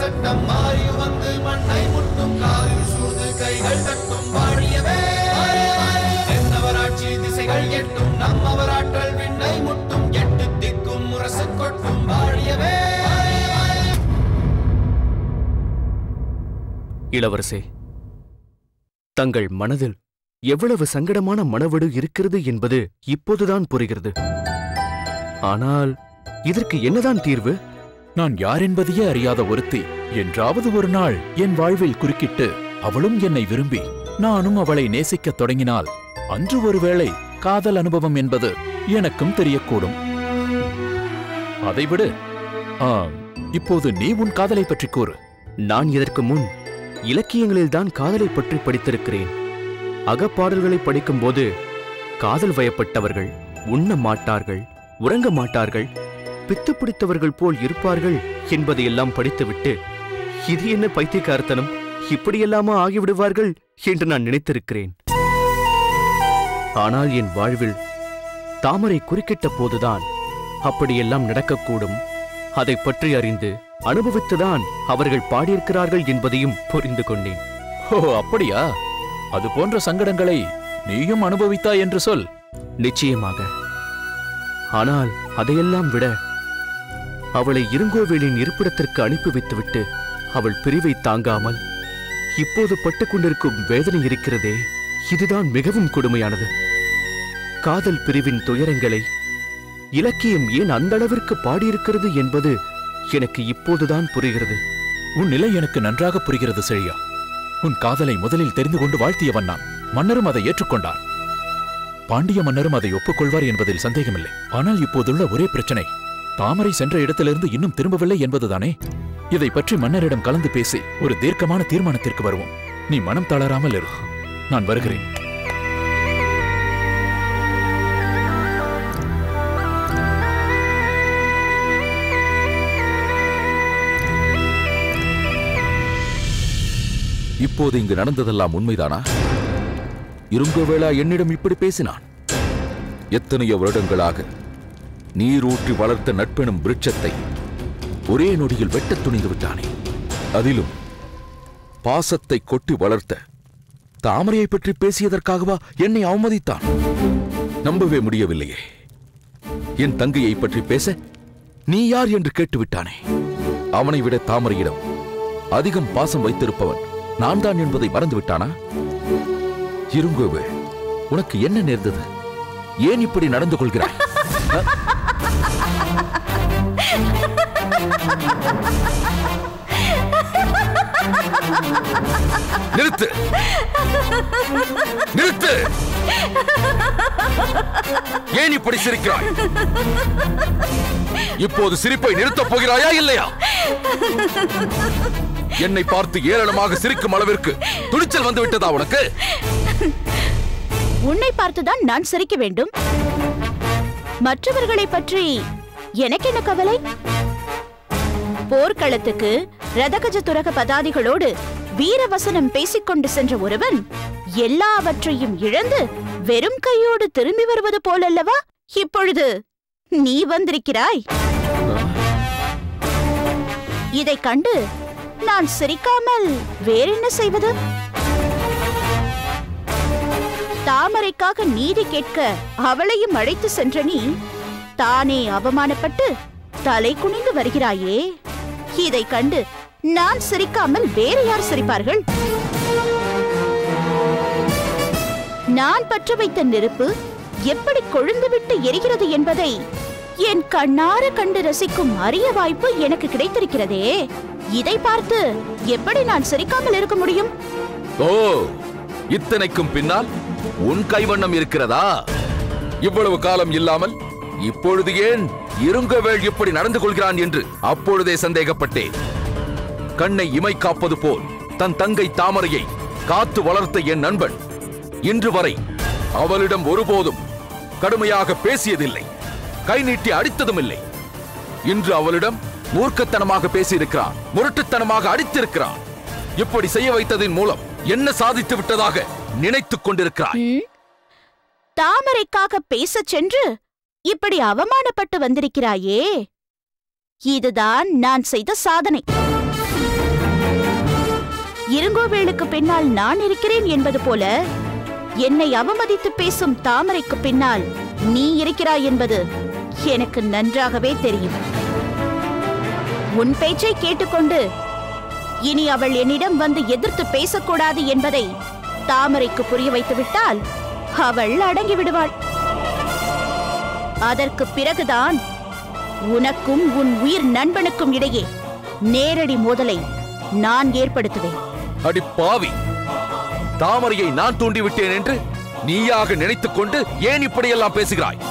சட்டம் மாறி வந்து மண்ணை முட்டும் காலில் சூழ்ந்து கைகள் தட்டும் வாழியவே என்னவராட்சி திசைகள் எட்டும் நம்மவராற்றல் விண்ணை முட்டும் எட்டு திக்கும் முரசு கொட்டும் வாழியவே. இளவரசே, தங்கள் மனதில் எவ்வளவு சங்கடமான மனவடு இருக்கிறது என்பது இப்போதுதான் புரிகிறது. ஆனால் இதற்கு என்னதான் தீர்வு? நான் யார் என்பதையே அறியாத ஒருத்தி என்றாவது ஒரு நாள் என் வாழ்வில் குறுக்கிட்டு அவளும் என்னை விரும்பி நானும் அவளை நேசிக்கத் தொடங்கினால் அன்று ஒருவேளை காதல் அனுபவம் என்பது எனக்கும் தெரியக்கூடும். அதைவிடு, இப்போது நீ உன் காதலை பற்றி கூறு. நான் இதற்கு முன் இலக்கியங்களில்தான் காதலை பற்றி படித்திருக்கிறேன். அகப்பாடல்களை படிக்கும்போது காதல் வயப்பட்டவர்கள் உண்ண மாட்டார்கள், உறங்க மாட்டார்கள், பித்து பிடித்தவர்கள் போல் இருப்பார்கள் என்பதையெல்லாம் படித்துவிட்டு இது என்ன பைத்தியக்காரத்தனம், இப்படியெல்லாமா ஆகிவிடுவார்கள் என்று நான் நினைத்திருக்கிறேன். ஆனால் என் வாழ்வில் தாமரை குறுக்கிட்ட போதுதான் அப்படியெல்லாம் நடக்கக்கூடும். அதை பற்றி அறிந்து அனுபவித்துதான் அவர்கள் பாடியிருக்கிறார்கள் என்பதையும் புரிந்து கொண்டேன். ஓ, அப்படியா? அது போன்ற சங்கடங்களை நீயும் அனுபவித்தாய் என்று சொல். நிச்சயமாக. ஆனால் அதையெல்லாம் விட அவளை இருங்கோவேலின் இருப்பிடத்திற்கு அனுப்பி வைத்துவிட்டு அவள் பிரிவை தாங்காமல் இப்போது பட்டுக் கொண்டிருக்கும் வேதனை இருக்கிறதே, இதுதான் மிகவும் கொடுமையானது. காதல் பிரிவின் துயரங்களை இலக்கியம் ஏன் அந்த அளவிற்கு பாடியிருக்கிறது என்பது எனக்கு இப்போதுதான் புரிகிறது. உன் நிலை எனக்கு நன்றாக புரிகிறது செழியா. உன் காதலை முதலில் தெரிந்து கொண்டு வாழ்த்தியவன் நான். மன்னரும் அதை ஏற்றுக்கொண்டார். பாண்டிய மன்னரும் அதை ஒப்புக்கொள்வார் என்பதில் சந்தேகமில்லை. ஆனால் இப்போதுள்ள ஒரே பிரச்சனை, தாமரை சென்ற இடத்திலிருந்து இன்னும் திரும்பவில்லை என்பதுதானே. இதை பற்றி மன்னரிடம் கலந்து பேசி ஒரு தீர்க்கமான தீர்மானத்திற்கு வருவோம். நீ மனம் தளராமல் இரு. நான் வருகிறேன். இப்போது இங்கு நடந்ததெல்லாம் உண்மைதானா? இருங்கோவேளா என்னிடம் இப்படி பேசினான். எத்தனையோ வருடங்களாக நீரூற்றி வளர்த்த நட்பெனும் விருட்சத்தை ஒரே நொடியில் வெட்டத் துணிந்து விட்டானே. அதிலும் பாசத்தை கொட்டி வளர்த்த தாமரையை பற்றி பேசியதற்காகவா என்னை அவமதித்தான்? நம்பவே முடியவில்லையே. என் தங்கையை பற்றி பேச நீ யார் என்று கேட்டுவிட்டானே. அவனை விட தாமரையிடம் அதிகம் பாசம் வைத்திருப்பவன் நான் தான் என்பதை மறந்துவிட்டானா? இருங்கோவே, உனக்கு என்ன நேர்ந்தது? ஏன் இப்படி நடந்து கொள்கிறாய்? நிறுத்து, நிறுத்து! ஏன் இப்படி சிரிக்கிறாய்? இப்போது சிரிப்பை நிறுத்தப் போகிறாயா இல்லையா? என்னை பார்த்து ஏளனமாக சிரிக்கும் அளவிற்கு துணிச்சல் வந்து விட்டதா உனக்கு? உன்னை பார்த்துதான் நான் சிரிக்க வேண்டும். மற்றவர்களை பற்றி எனக்கு என்ன கவலை? போர்க்களத்துக்கு ரதகஜ துரக பதாதிகளோடு வீரவசனம் பேசிக்கொண்டு சென்ற ஒருவன் எல்லாவற்றையும் இழந்து வெறும் கையோடு திரும்பி வருவது போலல்லவா இப்பொழுது நீ வந்திருக்கிறாய். இதை கண்டு நான் சிரிக்காமல் வேறென்ன செய்வது? தாமரைக்காக நீதி கேட்க அவளையும் அழைத்து சென்ற நீ தானே அவமானப்பட்டு தலை குனிந்து வருகிறாயே. இதை கண்டு நான் சிரிக்காமல் வேறு யார் சிரிப்பார்கள்? நான் பற்ற வைத்த நெருப்பு எப்படி கொழுந்துவிட்டு எரிகிறது என்பதை என் கண்ணார கண்டு ரசிக்கும் அரிய வாய்ப்பு எனக்கு கிடைத்திருக்கிறதே. இதை பார்த்து எப்படி நான் சிரிக்காமல் இருக்க முடியும்? ஓ, இத்தனைக்கும் பின்னால் உன் கைவண்ணம் இருக்கிறதா? இவ்வளவு காலம் இல்லாமல் இப்பொழுது ஏன் இருங்கவேள் இப்படி நடந்து கொள்கிறான் என்று அப்பொழுதே சந்தேகப்பட்டேன். கண்ணை இமை காப்பது போல் தன் தங்கை தாமரையை காத்து வளர்த்த என் நண்பன் இன்று வரை அவளிடம் ஒருபோதும் கடுமையாக பேசியதில்லை, கை நீட்டி அடித்ததும் இல்லை. இன்று அவளிடம் மூர்க்கத்தனமாக பேசியிருக்கிறான், முரட்டுத்தனமாக அடித்திருக்கிறான். இப்படி செய்ய வைத்ததின் மூலம் என்ன சாதித்து விட்டதாக நினைத்துக் கொண்டிருக்கிறாய்? தாமரைக்காக பேசச் சென்று இப்படி அவமானப்பட்டு வந்திருக்கிறாயே, இதுதான் நான் செய்த சாதனை. இருங்கோவேளுக்கு பின்னால் நான் இருக்கிறேன் என்பது போல என்னை அவமதித்து பேசும் தாமரைக்கு பின்னால் நீ இருக்கிறாய் என்பது எனக்கு நன்றாகவே தெரியும். உன் பேச்சை கேட்டுக்கொண்டு இனி அவள் என்னிடம் வந்து எதிர்த்து பேசக்கூடாது என்பதை தாமரைக்கு புரிய வைத்து விட்டால் அவள் அடங்கி விடுவாள். அதற்கு பிறகுதான் உனக்கும் உன் உயிர் நண்பனுக்கும் இடையே நேரடி மோதலை நான் ஏற்படுத்துவேன். அடி பாவி, தாமரையை நான் தூண்டிவிட்டேன் என்று நீயாக நினைத்துக் கொண்டு ஏன் இப்படியெல்லாம் பேசுகிறாய்?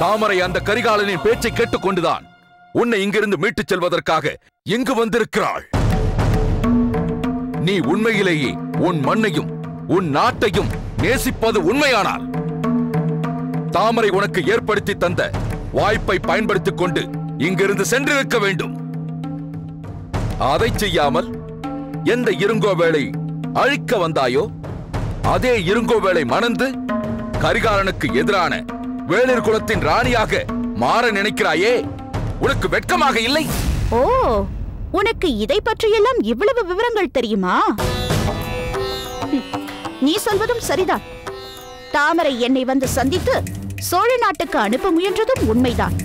தாமரை அந்த கரிகாலனின் பேச்சை கேட்டுக்கொண்டுதான் உன்னை இங்கிருந்து மீட்டுச் செல்வதற்காக இங்கு வந்திருக்கிறாள். நீ உண்மையிலேயே உன் மண்ணையும் உன் நாட்டையும் நேசிப்பது உண்மையானால் தாமரை உனக்கு ஏற்படுத்தி தந்த வாய்ப்பை பயன்படுத்திக் கொண்டு இங்கிருந்து சென்றிருக்க வேண்டும். அதை செய்யாமல் எந்த இருங்கோவேளை அழிக்க வந்தாயோ அதே இருங்கோவேளை மணந்து கரிகாலனுக்கு எதிரான வேளிர் குலத்தின் ராணியாக மாற நினைக்கிறாயே, உனக்கு வெட்கமாக இல்லை? ஓ, உனக்கு இதை பற்றியெல்லாம் இவ்வளவு விவரங்கள் தெரியுமா? நீ சொல்வதும் சரிதான். தாமரை என்னை வந்து சந்தித்து சோழ நாட்டுக்கு அனுப்ப முயன்றதும் உண்மைதான்.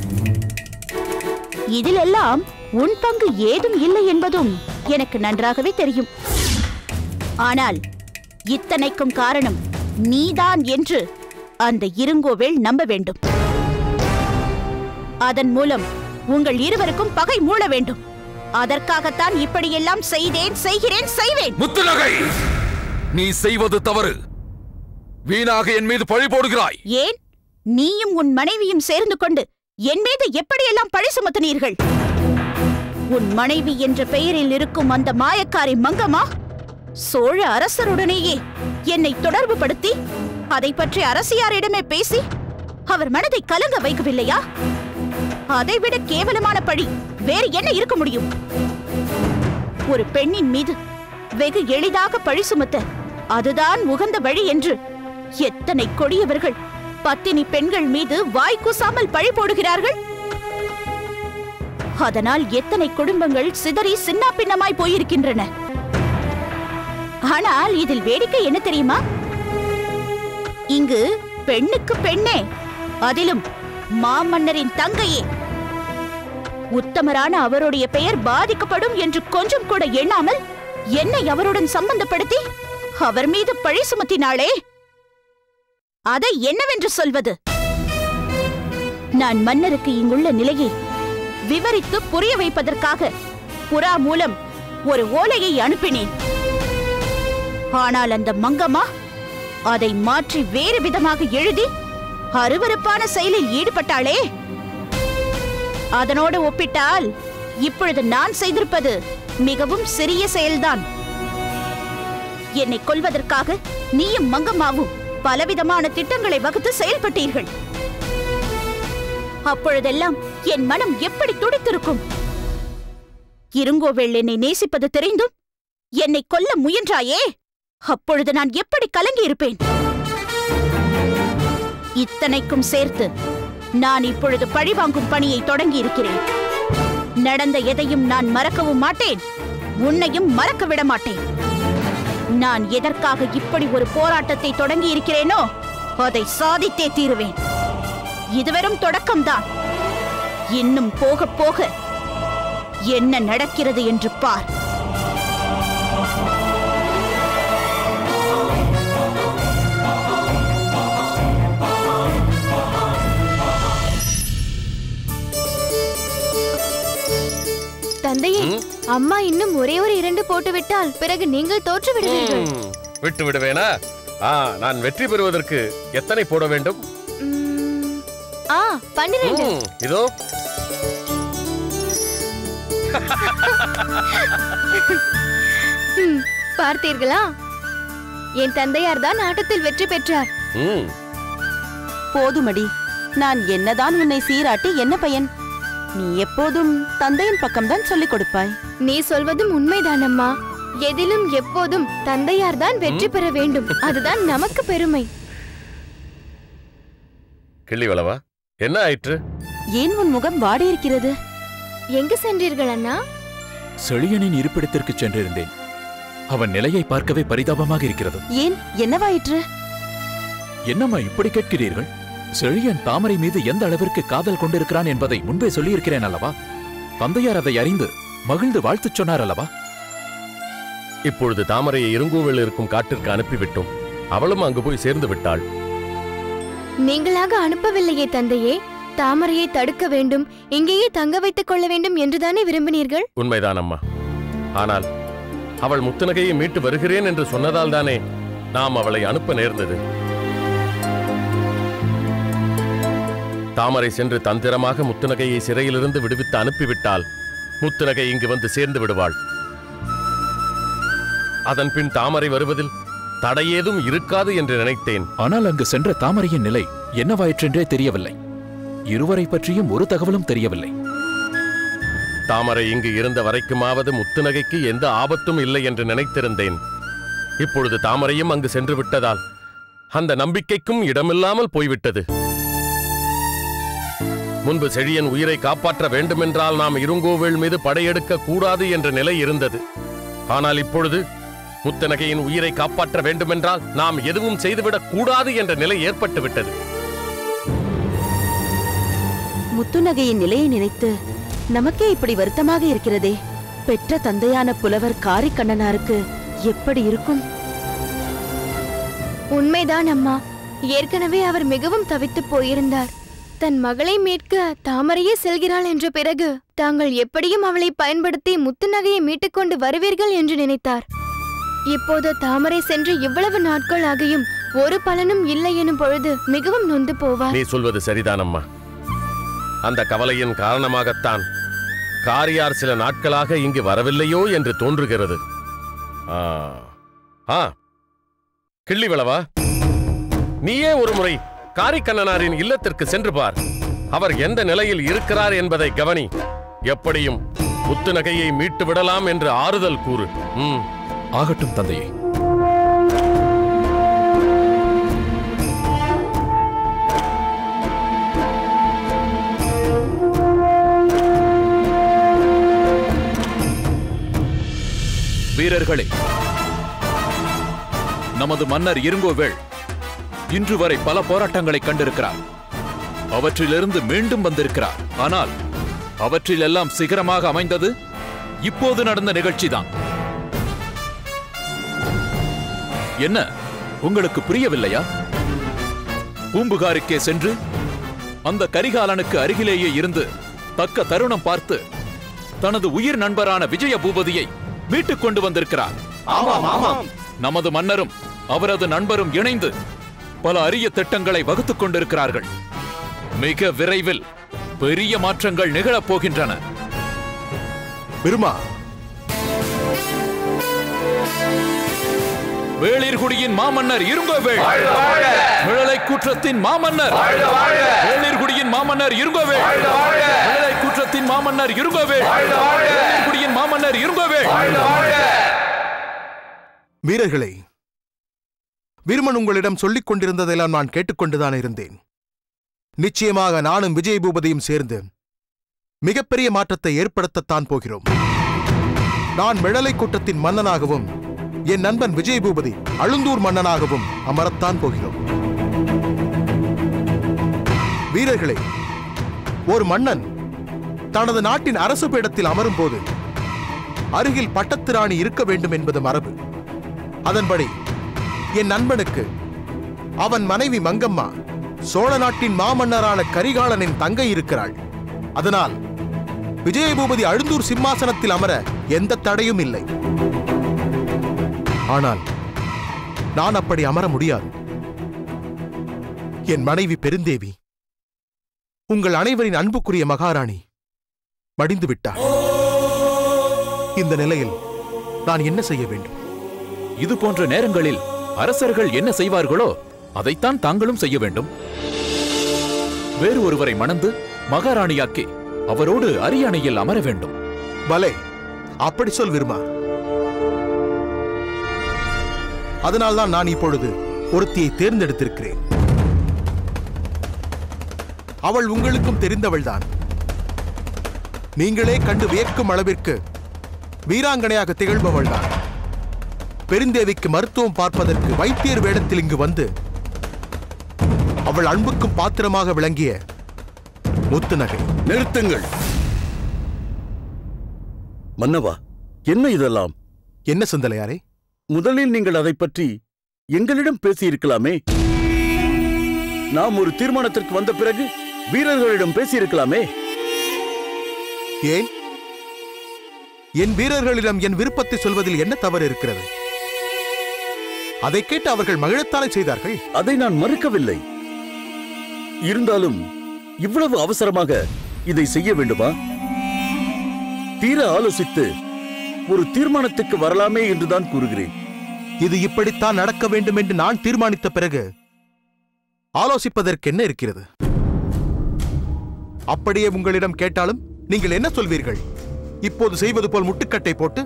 இதிலெல்லாம் உன் பங்கு ஏதும் இல்லை என்பதும் எனக்கு நன்றாகவே தெரியும். ஆனால் இத்தனைக்கும் காரணம் நீதான் என்று அந்த இருங்கோவேள் நம்ப வேண்டும். அதன் மூலம் உங்கள் இருவருக்கும் பகை மூள வேண்டும். அதற்காகத்தான் இப்படியெல்லாம் செய்வேன். முத்துநகை, நீ செய்வது தவறு. வீணாக என் மீது பழி போடுகிறாய். ஏன்? நீயும் உன் மனைவியும் சேர்ந்து கொண்டு என் மீது எப்படியெல்லாம் பழி சுமத்தினீர்கள்? உன் மனைவி என்ற பெயரில் இருக்கும் அந்த மாயக்காரி மங்கம்மா சோழ அரசருடனேயே என்னை தொடர்பு படுத்தி அதை பற்றி அரசியாரிடமே பேசி அவர் மனதை கலங்க வைக்கவில்லையா? அதைவிட கேவலமான பழி வேறு என்ன இருக்க முடியும்? ஒரு பெண்ணின் மீது வெகு எளிதாக பழி சுமத்த அதுதான் உகந்த வழி என்று எத்தனை கொடியவர்கள் பத்தினி பெண்கள் மீது வாய் கூசாமல் பழி போடுகிறார்கள். அதனால் எத்தனை குடும்பங்கள் சிதறி சின்னாபின்னமாய் போயிருக்கின்றன. ஆனால் இதில் வேடிக்கை என்ன தெரியுமா? இங்கு பெண்ணுக்கு பெண்ணே, அதிலும் மாமன்னரின் தங்கையே, உத்தமரான அவருடைய பெயர் பாதிக்கப்படும் என்று கொஞ்சம் கூட எண்ணாமல் என்னை அவருடன் சம்பந்தப்படுத்தி அவர் மீது பழி சுமத்தினாளே, அதை என்னவென்று சொல்வது? நான் மன்னருக்கு இங்குள்ள நிலையை விவரித்து புரிய வைப்பதற்காக புறா மூலம் ஒரு ஓலையை அனுப்பினேன். ஆனால் அந்த மங்கம்மா அதை மாற்றி வேறு விதமாக எழுதி அருவருப்பான செயலில் ஈடுபட்டாளே. அதனோடு ஒப்பிட்டால் இப்பொழுது நான் செய்திருப்பது மிகவும் சிறிய செயல்தான். என்னை கொல்வதற்காக நீயும் மங்கம்மாவும் பலவிதமான திட்டங்களை வகுத்து செயல்பட்டீர்கள். அப்பொழுதெல்லாம் என் மனம் எப்படி துடித்திருக்கும்? இருங்கோவேள் என்னை நேசிப்பது தெரிந்தும் என்னை கொல்ல முயன்றாயே, அப்பொழுது நான் எப்படி கலங்கி இருப்பேன்? இத்தனைக்கும் சேர்த்து நான் இப்பொழுது பழிவாங்கும் பணியை தொடங்கி இருக்கிறேன். நடந்த எதையும் நான் மறக்கவும் மாட்டேன், உன்னையும் மறக்க விட மாட்டேன். நான் எதற்காக இப்படி ஒரு போராட்டத்தை தொடங்கி இருக்கிறேனோ அதை சாதித்தே தீருவேன். இது வெறும் தொடக்கம்தான். இன்னும் போக போக என்ன நடக்கிறது என்று பார். தந்தையே, அம்மா இன்னும் ஒரே ஒரு 2 போட்டுவிட்டால் பிறகு நீங்கள் தோற்று விடுவீர்கள். விட்டு விடுவேனா? நான் வெற்றி பெறுவதற்கு எத்தனை போட வேண்டும்? 12. இதோ. பார்த்தீர்களா? என் தந்தையார் தான் ஆட்டத்தில் வெற்றி பெற்றார். போதுமடி, நான் என்னதான் உன்னை சீராட்டி என்ன பயன்? நீ எப்போதும் தந்தையின் பக்கம்தான் சொல்லிக் கொடுப்பாய். நீ சொல்வதும் உண்மைதான் அம்மா. எதிலும் எப்போதும் தந்தையார் தான் வெற்றி பெற வேண்டும். அதுதான் நமக்கு பெருமை. கிள்ளிவளவா, என்ன ஆயிற்று? ஏன் உன் முகம் வாடி இருக்கிறது? எங்கு சென்றீர்கள் அண்ணா? செழியனின் இருப்பிடத்திற்கு சென்றிருந்தேன். அவன் நிலையை பார்க்கவே பரிதாபமாக இருக்கிறது. ஏன், என்னவாயிற்று? என்னம்மா இப்படி கேட்கிறீர்கள்? செழியன் தாமரை மீது எந்த அளவிற்கு காதல் கொண்டிருக்கிறான் என்பதை முன்பே சொல்லியிருக்கிறேன் அல்லவா? தந்தையார் அதை அறிந்து மகிழ்ந்து வாழ்த்துச் சொன்னார் அல்லவா? இப்பொழுது தாமரையை இருங்கோவில் இருக்கும் காட்டிற்கு அனுப்பிவிட்டோம். அவளும் அங்கு போய் சேர்ந்து விட்டாள். நீங்களாக அனுப்பவில்லையே தந்தையே. தாமரையை தடுக்க வேண்டும், இங்கேயே தங்க வைத்துக் கொள்ள வேண்டும் என்றுதானே விரும்பினீர்கள்? உண்மைதான் அம்மா. ஆனால் அவள் முத்துநகையை மீட்டு வருகிறேன் என்று சொன்னதால் தானே நாம் அவளை அனுப்ப நேர்ந்தது. தாமரை சென்று தந்திரமாக முத்துநகையை சிறையிலிருந்து விடுவித்து அனுப்பிவிட்டால் முத்துநகை இங்கு வந்து சேர்ந்து விடுவாள். அதன் பின் தாமரை வருவதில் தடையேதும் இருக்காது என்று நினைத்தேன். ஆனால் அங்கு சென்ற தாமரையின் நிலை என்னவாயிற்றென்றே தெரியவில்லை. இருவரை பற்றியும் ஒரு தகவலும் தெரியவில்லை. தாமரை இங்கு இருந்த வரைக்குமாவது முத்துநகைக்கு எந்த ஆபத்தும் இல்லை என்று நினைத்திருந்தேன். இப்பொழுது தாமரையும் அங்கு சென்று விட்டதால் அந்த நம்பிக்கைக்கும் இடமில்லாமல் போய்விட்டது. முன்பு செழியன் உயிரை காப்பாற்ற வேண்டுமென்றால் நாம் இருங்கோவேள் மீது படையெடுக்க கூடாது என்ற நிலை இருந்தது. ஆனால் இப்பொழுது முத்துநகையின் உயிரை காப்பாற்ற வேண்டுமென்றால் நாம் எதுவும் செய்துவிடக் கூடாது என்ற நிலை ஏற்பட்டுவிட்டது. முத்துநகையின் நிலையை நினைத்து நமக்கே இப்படி வருத்தமாக இருக்கிறதே. பெற்ற தந்தையான புலவர் காரிக்கண்ணனாருக்கு எப்படி இருக்கும்? உண்மைதான் அம்மா. ஏற்கனவே அவர் மிகவும் தவித்து போயிருந்தார். தன் மகளை மீட்க தாமரையே செல்கிறாள் என்ற பிறகு தாங்கள் எப்படியும் அவளை பயன்படுத்தி முத்துநகையை மீட்டுக்கொண்டு வருவீர்கள் என்று நினைத்தார். இப்போது தாமரை சென்று இவ்வளவு நாட்கள் ஆகியும் ஒரு பலனும் இல்லை எனும் பொழுது மிகவும் நொந்து போவார். நீ சொல்வது சரிதானம்மா. அந்த கவலையின் காரணமாகத்தான் காரியார் சில நாட்களாக இங்கு வரவில்லையோ என்று தோன்றுகிறது. கிள்ளிவளவா, நீயே ஒரு முறை காரிக்கண்ணனாரின் இல்லத்திற்கு சென்று பார். அவர் எந்த நிலையில் இருக்கிறார் என்பதை கவனி. எப்படியும் முத்துநகையை மீட்டு விடலாம் என்று ஆறுதல் கூறு. ஆகட்டும் தந்தையே. வீரர்களே, நமது மன்னர் இருங்கோவேள் இன்று வரை பல போராட்டங்களை கண்டிருக்கிறார். அவற்றிலிருந்து மீண்டும் வந்திருக்கிறார். ஆனால் அவற்றிலெல்லாம் சிகரமாக அமைந்தது இப்போது நடந்த நிகழ்ச்சிதான். என்ன, உங்களுக்கு புரியவில்லையா? பூம்புகாருக்கே சென்று அந்த கரிகாலனுக்கு அருகிலேயே இருந்து தக்க தருணம் பார்த்து தனது உயிர் நண்பரான விஜய பூபதியை மீட்டுக் கொண்டு வந்திருக்கிறார். நமது மன்னரும் அவரது நண்பரும் இணைந்து பல அரிய திட்டங்களை வகுத்துக் கொண்டிருக்கிறார்கள். மிக விரைவில் பெரிய மாற்றங்கள் நிகழப் போகின்றன. பெருமா, வேளிர்குடியின் மாமன்னர் இருங்கோவேள், மிழலை கூற்றத்தின் மாமன்னர் வேளிர்குடியின் மாமன்னர் இருங்கோவேள், மிழலை கூற்றத்தின் மாமன்னர் இருங்கோவேள், வேளிர்குடியின் மாமன்னர் இருங்கோவேள். வீரர்களே, வீரமன் உங்களிடம் சொல்லிக் கொண்டிருந்ததெல்லாம் நான் கேட்டுக்கொண்டுதான் இருந்தேன். நிச்சயமாக நானும் விஜய பூபதியும் சேர்ந்து மிகப்பெரிய மாற்றத்தை ஏற்படுத்தத்தான் போகிறோம். நான் மிழலை கூட்டத்தின் மன்னனாகவும் என் நண்பன் விஜய பூபதி அழுந்தூர் மன்னனாகவும் அமரத்தான் போகிறோம். வீரர்களே, ஒரு மன்னன் தனது நாட்டின் அரசு பீடத்தில் அமரும் போது அருகில் பட்டத்திராணி இருக்க வேண்டும் என்பது மரபு. அதன்படி என் நண்பனுக்கு அவன் மனைவி மங்கம்மா சோழ நாட்டின் மாமன்னரான கரிகாலனின் தங்கை இருக்கிறாள். அதனால் விஜய பூபதி அழுந்தூர் சிம்மாசனத்தில் அமர எந்த தடையும் இல்லை. ஆனால் நான் அப்படி அமர முடியாது. என் மனைவி பெருந்தேவி, உங்கள் அனைவரின் அன்புக்குரிய மகாராணி மடிந்து விட்டார். இந்த நிலையில் நான் என்ன செய்ய வேண்டும்? இது போன்ற நேரங்களில் அரசர்கள் என்ன செய்வார்களோ அதைத்தான் தாங்களும் செய்ய வேண்டும். வேறு ஒருவரை மணந்து மகாராணியாக்கி அவரோடு அரியணையில் அமர வேண்டும். பலே, அப்படி சொல் விருமா. அதனால்தான் நான் இப்பொழுது ஒருத்தியை தேர்ந்தெடுத்திருக்கிறேன். அவள் உங்களுக்கும் தெரிந்தவள்தான். நீங்களே கண்டு வியக்கும் அளவிற்கு வீராங்கனையாக திகழ்பவள்தான். பெருந்தேவிக்கு மருத்துவம் பார்ப்பதற்கு வைத்தியர் வேடத்தில் இங்கு வந்து அவள் அன்புக்கும் பாத்திரமாக விளங்கிய முத்துநகை. நிறுத்துங்கள் மன்னவா, என்ன இதெல்லாம்? என்ன செந்தலையாரே? முதலில் நீங்கள் அதை பற்றி எங்களிடம் பேசியிருக்கலாமே. நாம் ஒரு தீர்மானத்திற்கு வந்த பிறகு வீரர்களிடம் பேசியிருக்கலாமே. ஏன்? என் வீரர்களிடம் என் விருப்பத்தை சொல்வதில் என்ன தவறு இருக்கிறது? அதை கேட்டு அவர்கள் மகிழத்தானே செய்தார்கள். அதை நான் மறுக்கவில்லை. இருந்தாலும் இவ்வளவு அவசரமாக இதை செய்ய வேண்டுமா? தீர ஆலோசித்து ஒரு தீர்மானத்துக்கு வரலாமே என்றுதான் கூறுகிறேன். இது இப்படித்தான் நடக்க வேண்டும் என்று நான் தீர்மானித்த பிறகு ஆலோசிப்பதற்கு என்ன இருக்கிறது? அப்படியே உங்களிடம் கேட்டாலும் நீங்கள் என்ன சொல்வீர்கள்? இப்போது செய்வது போல் முட்டுக்கட்டை போட்டு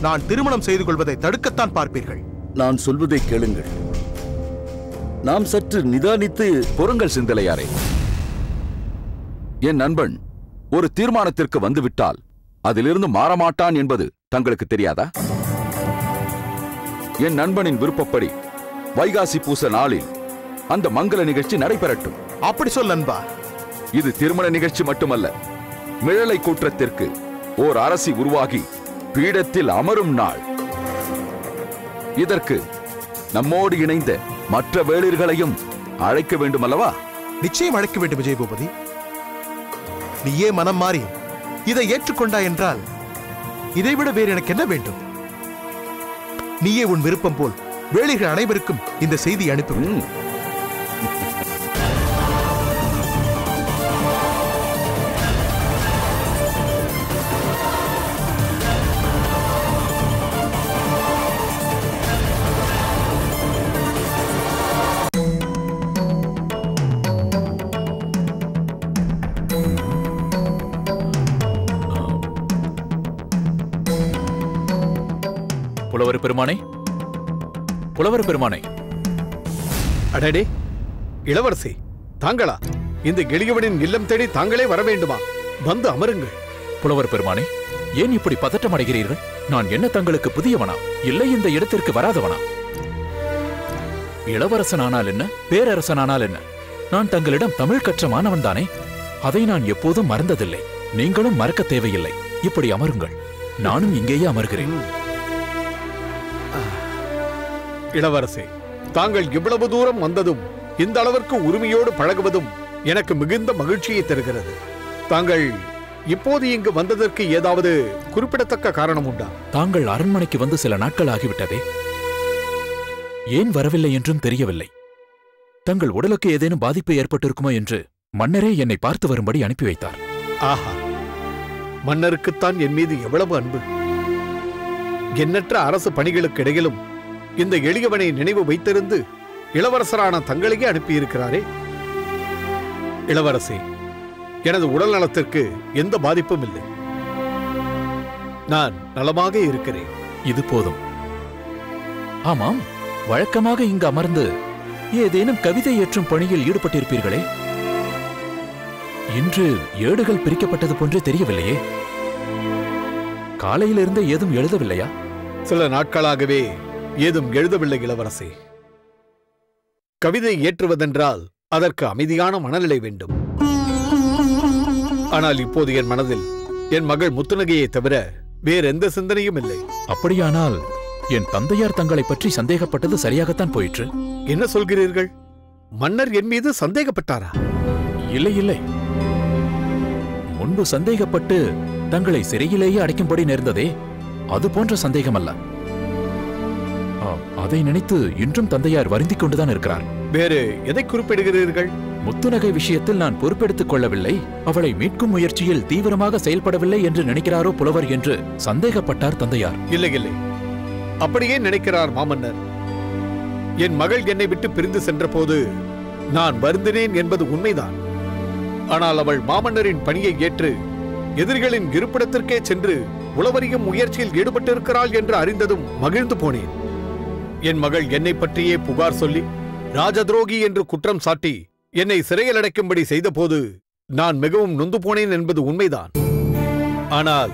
நான் திருமணம் செய்து கொள்வதை தடுக்கத்தான் பார்ப்பீர்கள். நான் சொல்வதை கேளுங்கள். நாம் சற்று நிதானித்து பொறுங்கள் சிந்தலையாரே. என் நண்பன் ஒரு தீர்மானத்திற்கு வந்துவிட்டால் அதிலிருந்து மாறமாட்டான் என்பது தங்களுக்கு தெரியாதா? என் நண்பனின் விருப்பப்படி வைகாசி பூச நாளில் அந்த மங்கள நிகழ்ச்சி நடைபெறட்டும். அப்படி சொல் நண்பா. இது திருமண நிகழ்ச்சி மட்டுமல்ல, மிழலை கூற்றத்திற்கு ஓர் அரசி உருவாகி பீடத்தில் அமரும் நாள். இதற்கு நம்மோடு இணைந்த மற்ற வேளிர்களையும் அழைக்க வேண்டும் அல்லவா? நிச்சயம் அழைக்க வேண்டும் விஜயபூபதி. நீயே மனம் மாறி இதை ஏற்றுக்கொண்டாய் என்றால் இதைவிட வேறு எனக்கு என்ன வேண்டும்? நீயே உன் விருப்பம் போல் வேளிர்கள் அனைவருக்கும் இந்த செய்தி அனுப்பி. புலவர் பெருமானே, புலவர் பெருமானே. அடடே, இளவரசி தாங்களா? இந்த எளியவனின் இல்லம் தேடி தாங்களே வர வேண்டுமா? வந்து அமருங்கள். புலவர் பெருமானே, ஏன் இப்படி பதட்டம் அடைகிறீர்கள்? நான் என்ன தங்களுக்கு புதியவனா? இல்லை இந்த இடத்திற்கு வராதவனா? இளவரசனானால் என்ன, பேரரசனானால் என்ன? நான் தங்களிடம் தமிழ் கற்ற மாணவன் தானே. அதை நான் எப்போதும் மறந்ததில்லை. நீங்களும் மறக்க தேவையில்லை. இப்படி அமருங்கள். நானும் இங்கேயே அமர்கிறேன். இளவரசே, தாங்கள் இவ்வளவு தூரம் வந்ததும் இந்த அளவிற்கு உரிமையோடு பழகுவதும் எனக்கு மிகுந்த மகிழ்ச்சியை தருகிறது. தாங்கள் இப்போது இங்கு வந்ததற்கு ஏதாவது குறிப்பிடத்தக்க காரணம் உண்டா? தாங்கள் அரண்மனைக்கு வந்து சில நாட்கள் ஆகிவிட்டதே. ஏன் வரவில்லை என்றும் தெரியவில்லை. தங்கள் உடலுக்கு ஏதேனும் பாதிப்பு ஏற்பட்டிருக்குமோ என்று மன்னரே என்னை பார்த்து வரும்படி அனுப்பி வைத்தார். ஆஹா, மன்னருக்குத்தான் என் மீது எவ்வளவு அன்பு! எண்ணற்ற அரசு பணிகளுக்கு இடையிலும் இந்த எளியவனை நினைவு வைத்திருந்து இளவரசரான தங்களையே அனுப்பியிருக்கிறாரே. இளவரசே, எனது உடல் நலத்திற்கு எந்த பாதிப்பும் இல்லை. நான் நலமாக இருக்கிறேன். இது போதும். ஆமாம், வழக்கமாக இங்கு அமர்ந்து ஏதேனும் கவிதை ஏற்றும் பணியில் ஈடுபட்டிருப்பீர்களே. இன்று ஏடுகள் பிரிக்கப்பட்டது போன்றே தெரியவில்லையே. காலையிலிருந்து ஏதும் எழுதவில்லையா? சில நாட்களாகவே ஏதும் எழுதவில்லை இளவரசே. கவிதை ஏற்றுவதென்றால் அதற்கு அமைதியான மனநிலை வேண்டும். ஆனால் இப்போது என் மனதில் என் மகள் முத்துநகையை தவிர வேறெந்த சிந்தனையும் இல்லை. அப்படியானால் என் தந்தையார் தங்களை பற்றி சந்தேகப்பட்டது சரியாகத்தான் போயிற்று. என்ன சொல்கிறீர்கள்? மன்னர் என் மீது சந்தேகப்பட்டாரா? இல்லை இல்லை, முன்பு சந்தேகப்பட்டு தங்களை சிறையிலேயே அடைக்கும்படி நேர்ந்ததே, அது போன்ற சந்தேகம் அல்ல. அதை நினைத்து இன்றும் தந்தையார் வருந்திக் கொண்டுதான் இருக்கிறார். வேறு எதை குறிப்பிடுகிறீர்கள்? முத்துநகை விஷயத்தில் நான் பொறுப்பெடுத்துக் கொள்ளவில்லை, அவளை மீட்கும் முயற்சியில் தீவிரமாக செயல்படவில்லை என்று நினைக்கிறாரோ புலவர் என்று சந்தேகப்பட்டார் தந்தையார். இல்லை இல்லை, அப்படியே நினைக்கிறார் மாமன்னர். என் மகள் என்னை விட்டு பிரிந்து சென்ற போது நான் வருந்தினேன் என்பது உண்மைதான். ஆனால் அவள் மாமன்னரின் பணியை ஏற்று எதிரிகளின் இருப்பிடத்திற்கே சென்று உளவறியும் முயற்சியில் ஈடுபட்டிருக்கிறாள் என்று அறிந்ததும் மகிழ்ந்து போனேன். என் மகள் என்னை பற்றியே புகார் சொல்லி ராஜதுரோகி என்று குற்றம் சாட்டி என்னை சிறையில் அடைக்கும்படி செய்தபோது நான் மிகவும் நொந்து போனேன் என்பது உண்மைதான். ஆனால்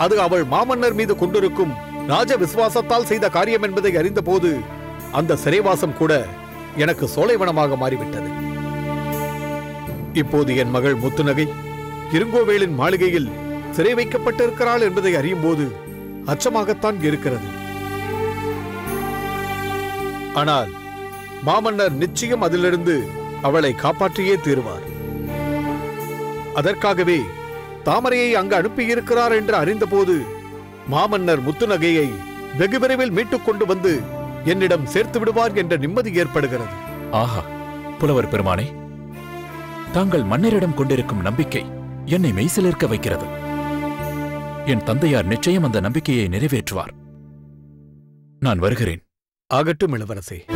அது அவள் மாமன்னர் மீது கொண்டிருக்கும் ராஜ விசுவாசத்தால் செய்த காரியம் என்பதை அறிந்தபோது அந்த சிறைவாசம் கூட எனக்கு சோலைவனமாக மாறிவிட்டது. இப்போது என் மகள் முத்துநகை இருங்கோவேளின் மாளிகையில் சிறை வைக்கப்பட்டிருக்கிறாள் என்பதை அறியும் போது அச்சமாகத்தான் இருக்கிறது. ஆனால் மாமன்னர் நிச்சயம் அதிலிருந்து அவளை காப்பாற்றியே தீருவார். அதற்காகவே தாமரையை அங்கு அனுப்பியிருக்கிறார் என்று அறிந்தபோது மாமன்னர் முத்துநகையை வெகு விரைவில் மீட்டுக் கொண்டு வந்து என்னிடம் சேர்த்து விடுவார் என்ற நிம்மதி ஏற்படுகிறது. ஆஹா, புலவர் பெருமானே, தாங்கள் மன்னரிடம் கொண்டிருக்கும் நம்பிக்கை என்னை மெய்சிலிருக்க வைக்கிறது. என் தந்தையார் நிச்சயம் அந்த நம்பிக்கையை நிறைவேற்றுவார். நான் வருகிறேன். ஆகட்டும் இளவரசே.